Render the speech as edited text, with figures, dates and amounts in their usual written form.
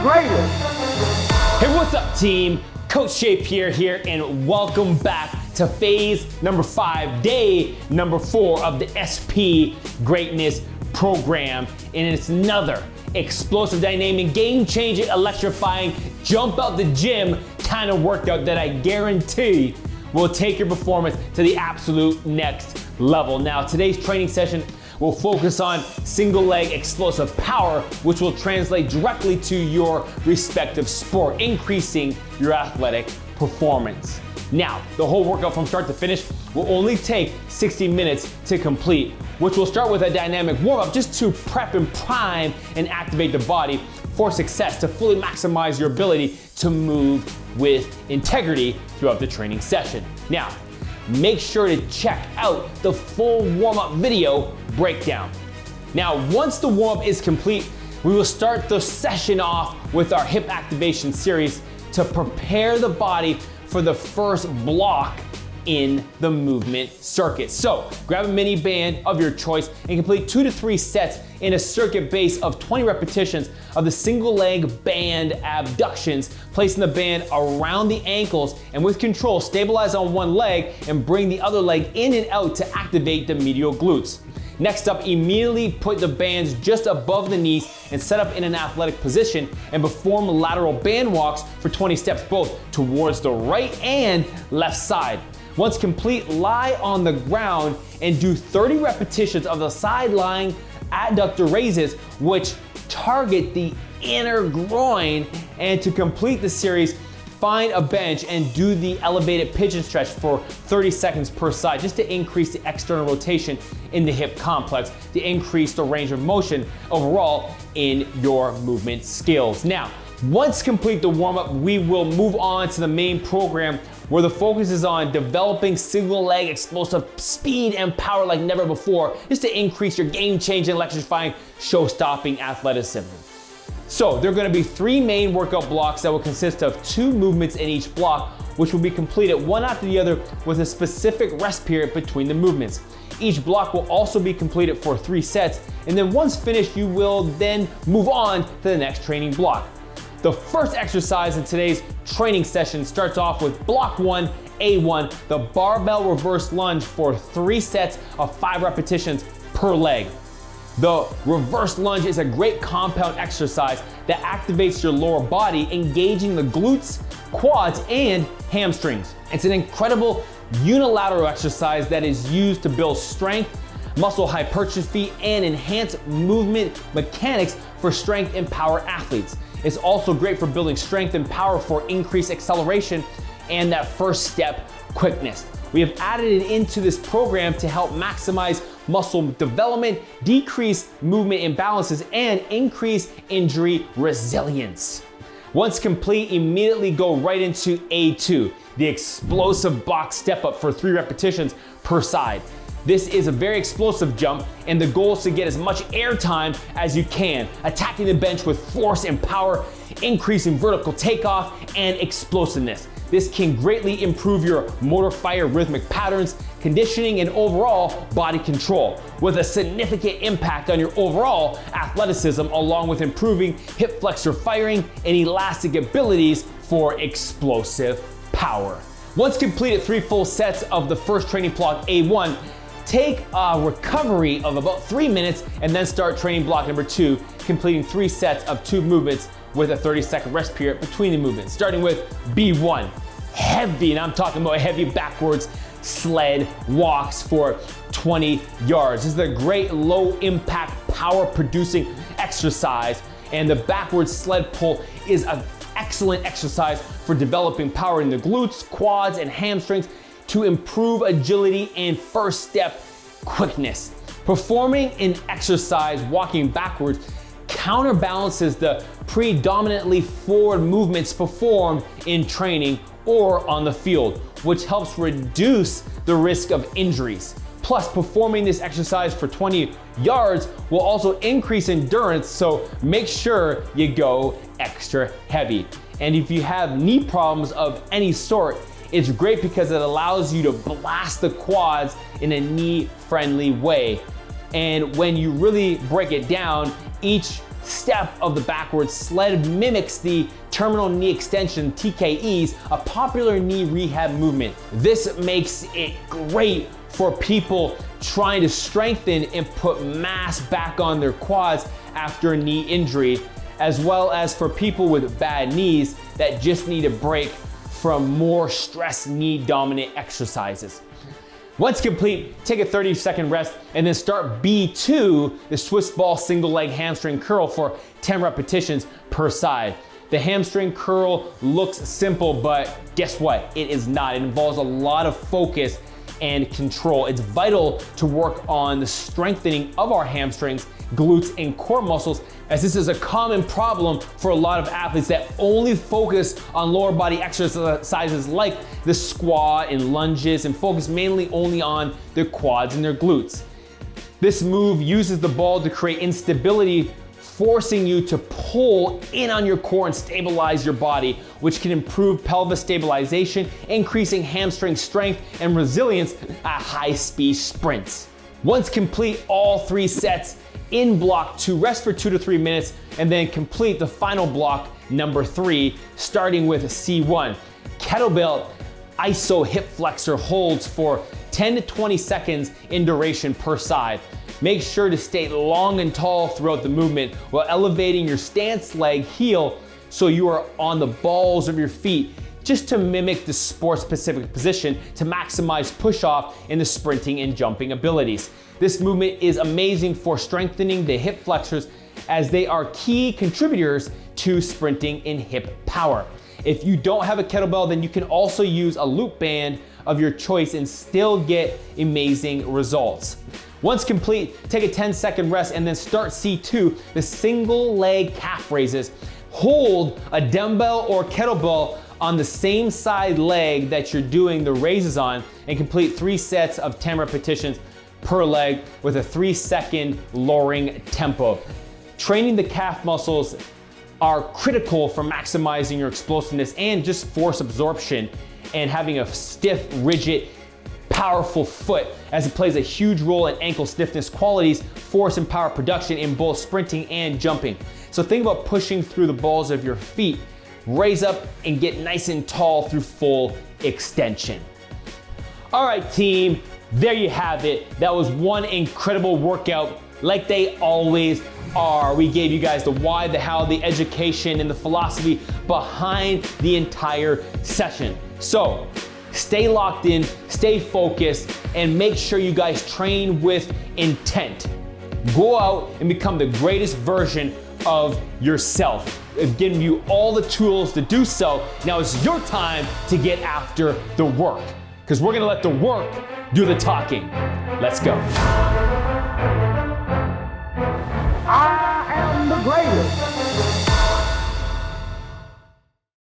greatest. Hey, what's up, team? Coach Shea Pierre here, and welcome back to phase number 5, day number 4 of the SP Greatness Program. And it's another explosive, dynamic, game-changing, electrifying, jump out the gym kind of workout that I guarantee will take your performance to the absolute next level. Now, today's training session will focus on single leg explosive power, which will translate directly to your respective sport, increasing your athletic performance. Now, the whole workout from start to finish will only take 60 minutes to complete, which will start with a dynamic warm-up just to prep and prime and activate the body for success, to fully maximize your ability to move with integrity throughout the training session. Now, make sure to check out the full warm-up video breakdown. Now, once the warm-up is complete, we will start the session off with our hip activation series to prepare the body for the first block in the movement circuit. So grab a mini band of your choice and complete 2 to 3 sets in a circuit base of 20 repetitions of the single leg band abductions, placing the band around the ankles, and with control, stabilize on one leg and bring the other leg in and out to activate the medial glutes. Next up, immediately put the bands just above the knees and set up in an athletic position and perform lateral band walks for 20 steps both towards the right and left side. Once complete, lie on the ground and do 30 repetitions of the side lying adductor raises, which target the inner groin. And to complete the series, find a bench and do the elevated pigeon stretch for 30 seconds per side, just to increase the external rotation in the hip complex, to increase the range of motion overall in your movement skills. Now, once complete the warm-up, we will move on to the main program, where the focus is on developing single leg explosive speed and power like never before, just to increase your game-changing, electrifying, show-stopping athleticism. So there are going to be 3 main workout blocks that will consist of 2 movements in each block, which will be completed one after the other with a specific rest period between the movements. Each block will also be completed for 3 sets, and then once finished, you will then move on to the next training block. The first exercise in today's training session starts off with block 1, A1, the barbell reverse lunge for 3 sets of 5 repetitions per leg. The reverse lunge is a great compound exercise that activates your lower body, engaging the glutes, quads, and hamstrings. It's an incredible unilateral exercise that is used to build strength, muscle hypertrophy, and enhance movement mechanics for strength and power athletes. It's also great for building strength and power for increased acceleration and that first step quickness. We have added it into this program to help maximize muscle development, decrease movement imbalances, and increase injury resilience. Once complete, immediately go right into A2, the explosive box step up for 3 repetitions per side. This is a very explosive jump, and the goal is to get as much air time as you can, attacking the bench with force and power, increasing vertical takeoff and explosiveness. This can greatly improve your motor fire rhythmic patterns, conditioning, and overall body control, with a significant impact on your overall athleticism, along with improving hip flexor firing and elastic abilities for explosive power. Once completed 3 full sets of the first training block A1, take a recovery of about 3 minutes and then start training block number 2, completing 3 sets of 2 movements with a 30-second rest period between the movements, starting with B1. Heavy, and I'm talking about heavy backwards sled walks for 20 yards. This is a great low impact power producing exercise, and the backwards sled pull is an excellent exercise for developing power in the glutes, quads, and hamstrings to improve agility and first step quickness. Performing an exercise walking backwards counterbalances the predominantly forward movements performed in training or on the field, which helps reduce the risk of injuries. Plus, performing this exercise for 20 yards will also increase endurance, so make sure you go extra heavy. And if you have knee problems of any sort, it's great because it allows you to blast the quads in a knee-friendly way. And when you really break it down, each step of the backwards sled mimics the terminal knee extension, TKEs, a popular knee rehab movement. This makes it great for people trying to strengthen and put mass back on their quads after a knee injury, as well as for people with bad knees that just need a break from more stress knee dominant exercises. Once complete, take a 30-second rest and then start B2, the Swiss ball single leg hamstring curl for 10 repetitions per side. The hamstring curl looks simple, but guess what? It is not. It involves a lot of focus and control. It's vital to work on the strengthening of our hamstrings, glutes, and core muscles, as this is a common problem for a lot of athletes that only focus on lower body exercises like the squat and lunges and focus mainly only on their quads and their glutes. This move uses the ball to create instability, forcing you to pull in on your core and stabilize your body, which can improve pelvis stabilization, increasing hamstring strength and resilience at high-speed sprints. Once complete all 3 sets in block 2, rest for 2 to 3 minutes, and then complete the final block, number 3, starting with C1. Kettlebell iso hip flexor holds for 10 to 20 seconds in duration per side. Make sure to stay long and tall throughout the movement while elevating your stance leg heel so you are on the balls of your feet, just to mimic the sport-specific position to maximize push-off in the sprinting and jumping abilities. This movement is amazing for strengthening the hip flexors as they are key contributors to sprinting and hip power. If you don't have a kettlebell, then you can also use a loop band of your choice and still get amazing results. Once complete, take a 10-second rest and then start C2, the single leg calf raises. Hold a dumbbell or kettlebell on the same side leg that you're doing the raises on and complete 3 sets of 10 repetitions per leg with a 3-second lowering tempo. Training the calf muscles are critical for maximizing your explosiveness and just force absorption and having a stiff, rigid, powerful foot, as it plays a huge role in ankle stiffness qualities, force and power production in both sprinting and jumping. So think about pushing through the balls of your feet, raise up and get nice and tall through full extension. All right, team, there you have it. That was one incredible workout, like they always are. We gave you guys the why, the how, the education, and the philosophy behind the entire session. So stay locked in, stay focused, and make sure you guys train with intent. Go out and become the greatest version of yourself. I've given you all the tools to do so. Now it's your time to get after the work, because we're gonna let the work do the talking. Let's go. I am the greatest.